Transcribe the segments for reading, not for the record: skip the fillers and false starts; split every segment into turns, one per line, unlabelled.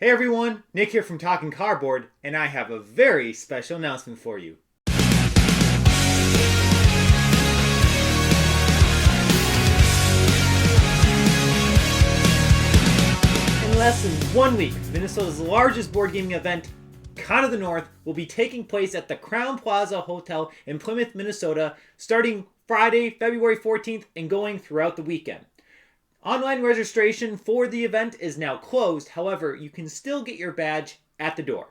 Hey everyone, Nick here from Talking Cardboard, and I have a very special announcement for you. In less than 1 week, Minnesota's largest board gaming event, Con of the North, will be taking place at the Crown Plaza Hotel in Plymouth, Minnesota, starting Friday, February 14th and going throughout the weekend. Online registration for the event is now closed, however, you can still get your badge at the door.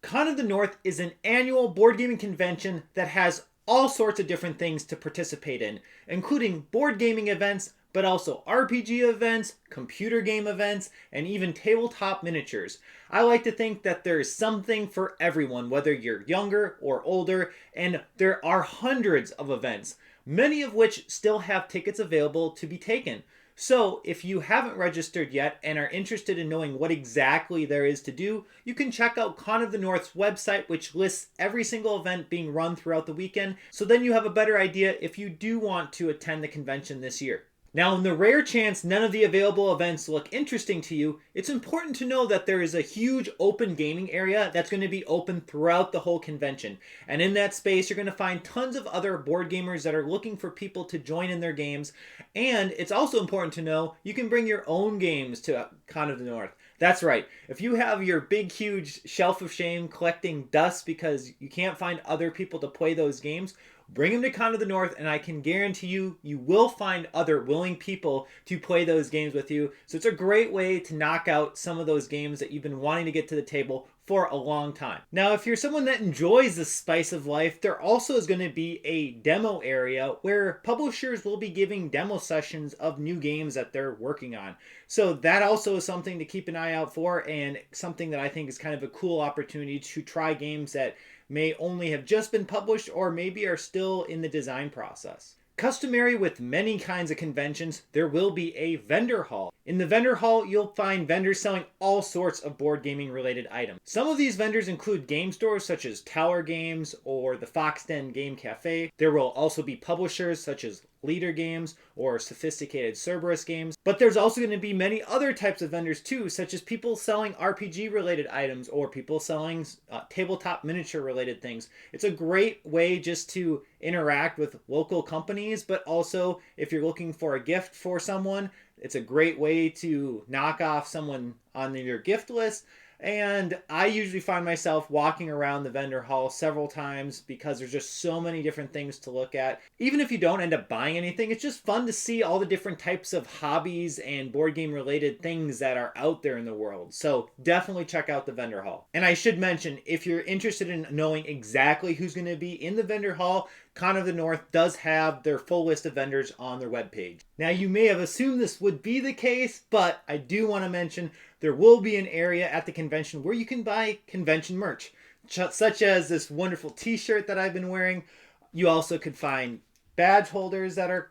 Con of the North is an annual board gaming convention that has all sorts of different things to participate in, including board gaming events, but also RPG events, computer game events, and even tabletop miniatures. I like to think that there is something for everyone, whether you're younger or older, and there are hundreds of events, many of which still have tickets available to be taken. So, if you haven't registered yet and are interested in knowing what exactly there is to do, you can check out Con of the North's website, which lists every single event being run throughout the weekend, so then you have a better idea if you do want to attend the convention this year. Now, in the rare chance none of the available events look interesting to you, it's important to know that there is a huge open gaming area that's going to be open throughout the whole convention. And in that space, you're going to find tons of other board gamers that are looking for people to join in their games. And it's also important to know you can bring your own games to Con of the North. That's right. If you have your big, huge shelf of shame collecting dust because you can't find other people to play those games, bring them to Con of the North, and I can guarantee you, you will find other willing people to play those games with you. So it's a great way to knock out some of those games that you've been wanting to get to the table for a long time. Now, if you're someone that enjoys the spice of life, there also is going to be a demo area where publishers will be giving demo sessions of new games that they're working on. So that also is something to keep an eye out for, and something that I think is kind of a cool opportunity to try games that may only have just been published or maybe are still in the design process. Customary with many kinds of conventions, there will be a vendor hall. In the vendor hall, you'll find vendors selling all sorts of board gaming related items. Some of these vendors include game stores such as Tower Games or the Fox Den Game Cafe. There will also be publishers such as Leader Games or sophisticated Cerberus Games. But there's also going to be many other types of vendors too, such as people selling RPG related items or people selling tabletop miniature related things. It's a great way just to interact with local companies, but also if you're looking for a gift for someone, it's a great way to knock off someone on your gift list. And I usually find myself walking around the vendor hall several times because there's just so many different things to look at. Even if you don't end up buying anything, it's just fun to see all the different types of hobbies and board game related things that are out there in the world. So definitely check out the vendor hall. And I should mention, if you're interested in knowing exactly who's going to be in the vendor hall, Con of the North does have their full list of vendors on their webpage. Now, you may have assumed this would be the case, but I do want to mention there will be an area at the convention where you can buy convention merch, such as this wonderful t-shirt that I've been wearing. You also could find badge holders that are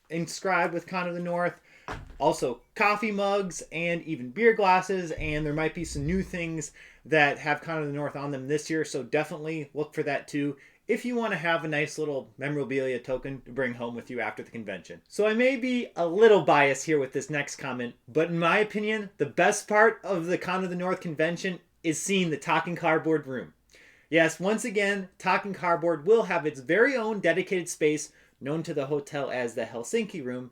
inscribed with Con of the North, also coffee mugs and even beer glasses, and there might be some new things that have Con of the North on them this year, so definitely look for that too if you want to have a nice little memorabilia token to bring home with you after the convention. So I may be a little biased here with this next comment, but in my opinion, the best part of the Con of the North convention is seeing the Talking Cardboard room. Yes, once again, Talking Cardboard will have its very own dedicated space known to the hotel as the Helsinki room.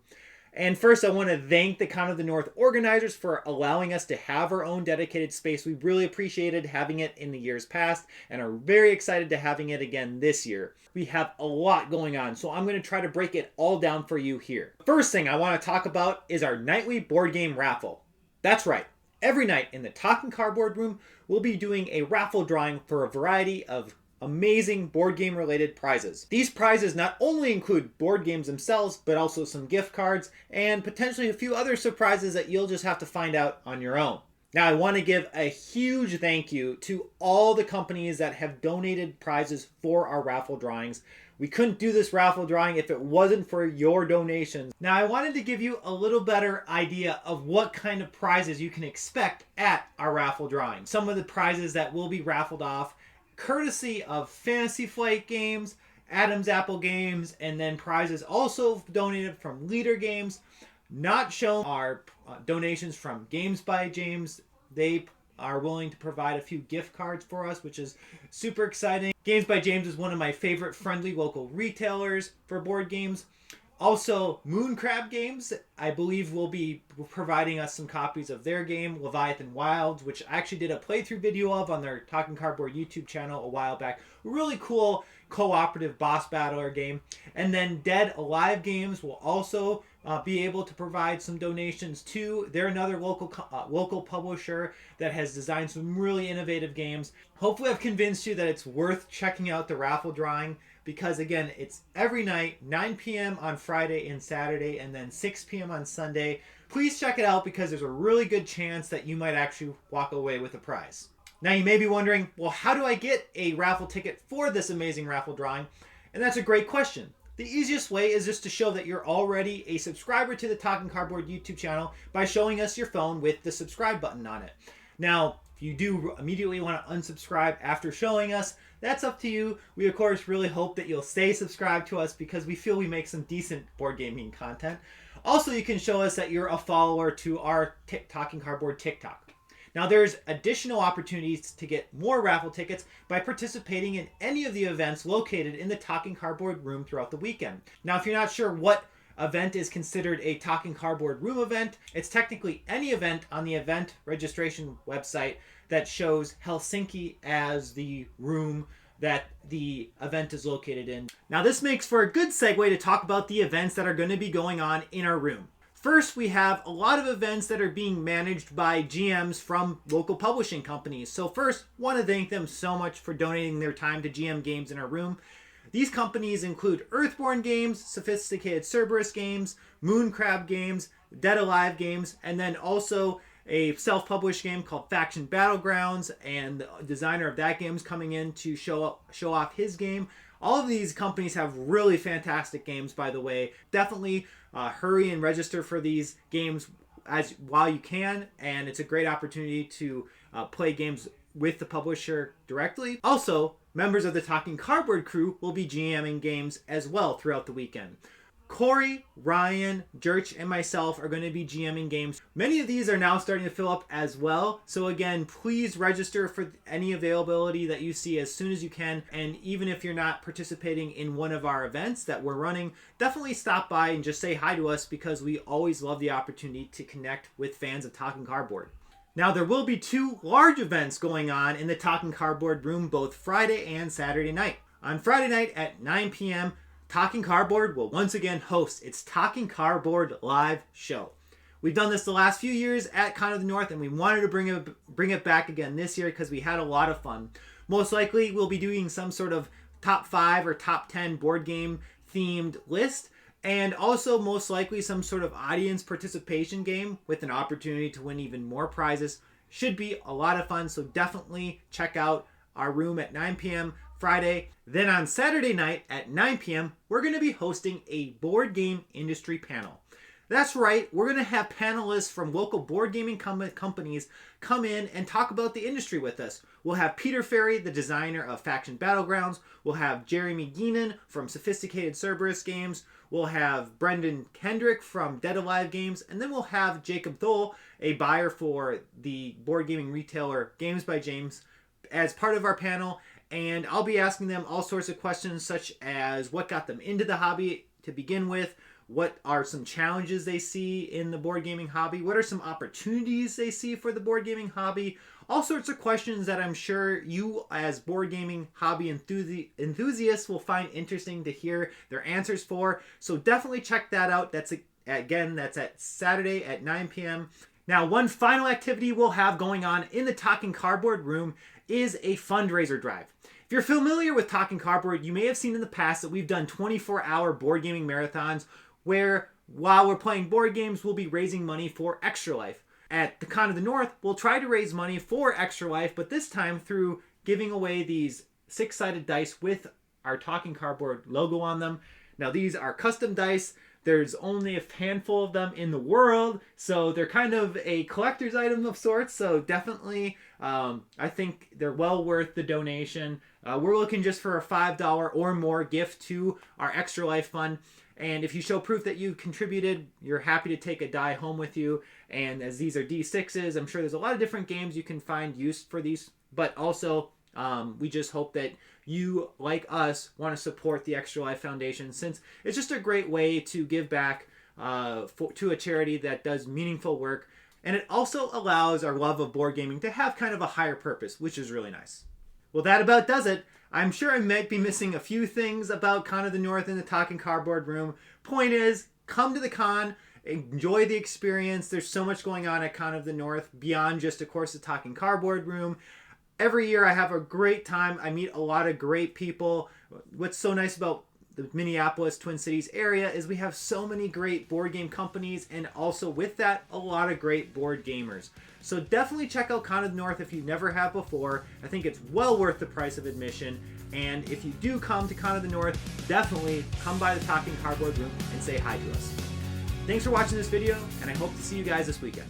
And first, I want to thank the Con of the North organizers for allowing us to have our own dedicated space. We really appreciated having it in the years past and are very excited to having it again this year. We have a lot going on, so I'm going to try to break it all down for you here. First thing I want to talk about is our nightly board game raffle. That's right. Every night in the Talking Cardboard room, we'll be doing a raffle drawing for a variety of amazing board game related prizes. These prizes not only include board games themselves, but also some gift cards and potentially a few other surprises that you'll just have to find out on your own. Now, I want to give a huge thank you to all the companies that have donated prizes for our raffle drawings. We couldn't do this raffle drawing if it wasn't for your donations. Now, I wanted to give you a little better idea of what kind of prizes you can expect at our raffle drawing. Some of the prizes that will be raffled off courtesy of Fantasy Flight Games, Adam's Apple Games, and then prizes also donated from Leader Games. Not shown are donations from Games by James. They are willing to provide a few gift cards for us, which is super exciting. Games by James is one of my favorite friendly local retailers for board games. Also, Moon Crab Games, I believe, will be providing us some copies of their game, Leviathan Wilds, which I actually did a playthrough video of on their Talking Cardboard YouTube channel a while back. Really cool cooperative boss battler game. And then Dead Alive Games will also be able to provide some donations too. They're another local publisher that has designed some really innovative games. Hopefully I've convinced you that it's worth checking out the raffle drawing, because again, it's every night, 9 p.m. on Friday and Saturday, and then 6 p.m. on Sunday. Please check it out, because there's a really good chance that you might actually walk away with a prize. Now you may be wondering, well, how do I get a raffle ticket for this amazing raffle drawing? And that's a great question. The easiest way is just to show that you're already a subscriber to the Talking Cardboard YouTube channel by showing us your phone with the subscribe button on it. Now, if you do immediately want to unsubscribe after showing us, that's up to you. We, of course, really hope that you'll stay subscribed to us, because we feel we make some decent board gaming content. Also, you can show us that you're a follower to our Talking Cardboard TikTok. Now, there's additional opportunities to get more raffle tickets by participating in any of the events located in the Talking Cardboard room throughout the weekend. Now, if you're not sure what event is considered a Talking Cardboard room event, it's technically any event on the event registration website that shows Helsinki as the room that the event is located in. Now, this makes for a good segue to talk about the events that are going to be going on in our room. First, we have a lot of events that are being managed by GMs from local publishing companies. So first, want to thank them so much for donating their time to GM Games in our room. These companies include Earthborne Games, Sophisticated Cerberus Games, Moon Crab Games, Dead Alive Games, and then also a self-published game called Faction Battlegrounds, and the designer of that game is coming in to show off his game. All of these companies have really fantastic games, by the way. Definitely hurry and register for these games while you can, and it's a great opportunity to play games with the publisher directly. Also, members of the Talking Cardboard crew will be GMing games as well throughout the weekend. Corey, Ryan, Jerch, and myself are going to be GMing games. Many of these are now starting to fill up as well. So again, please register for any availability that you see as soon as you can. And even if you're not participating in one of our events that we're running, definitely stop by and just say hi to us, because we always love the opportunity to connect with fans of Talking Cardboard. Now, there will be 2 large events going on in the Talking Cardboard room both Friday and Saturday night. On Friday night at 9 p.m., Talking Cardboard will once again host its Talking Cardboard live show. We've done this the last few years at Con of the North, and we wanted to bring it back again this year because we had a lot of fun. Most likely, we'll be doing some sort of top 5 or top 10 board game themed list, and also most likely some sort of audience participation game with an opportunity to win even more prizes. Should be a lot of fun, so definitely check out our room at 9 p.m. Friday. Then on Saturday night at 9 p.m., we're going to be hosting a board game industry panel. That's right, we're going to have panelists from local board gaming companies come in and talk about the industry with us. We'll have Peter Ferry, the designer of Faction Battlegrounds. We'll have Jeremy Geenan from Sophisticated Cerberus Games. We'll have Brendan Kendrick from Dead Alive Games. And then we'll have Jacob Thole, a buyer for the board gaming retailer Games by James, as part of our panel. And I'll be asking them all sorts of questions, such as what got them into the hobby to begin with, what are some challenges they see in the board gaming hobby, what are some opportunities they see for the board gaming hobby, all sorts of questions that I'm sure you as board gaming hobby enthusiasts will find interesting to hear their answers for. So definitely check that out. That's at Saturday at 9 p.m. Now, one final activity we'll have going on in the Talking Cardboard room is a fundraiser drive. If you're familiar with Talking Cardboard, you may have seen in the past that we've done 24-hour board gaming marathons where, while we're playing board games, we'll be raising money for Extra Life. At the Con of the North, we'll try to raise money for Extra Life, but this time through giving away these 6-sided dice with our Talking Cardboard logo on them. Now, these are custom dice. There's only a handful of them in the world, so they're kind of a collector's item of sorts. So definitely, I think they're well worth the donation. We're looking just for a $5 or more gift to our Extra Life Fund. And if you show proof that you contributed, you're happy to take a die home with you. And as these are D6s, I'm sure there's a lot of different games you can find use for these. But also, we just hope that you, like us, want to support the Extra Life Foundation, since it's just a great way to give back to a charity that does meaningful work. And it also allows our love of board gaming to have kind of a higher purpose, which is really nice. Well, that about does it. I'm sure I might be missing a few things about Con of the North in the Talking Cardboard Room. Point is, come to the con, enjoy the experience. There's so much going on at Con of the North beyond just, of course, the Talking Cardboard Room. Every year I have a great time. I meet a lot of great people. What's so nice about the Minneapolis, Twin Cities area is we have so many great board game companies, and also with that, a lot of great board gamers. So definitely check out Con of the North if you never have before. I think it's well worth the price of admission. And if you do come to Con of the North, definitely come by the Talking Cardboard Room and say hi to us. Thanks for watching this video, and I hope to see you guys this weekend.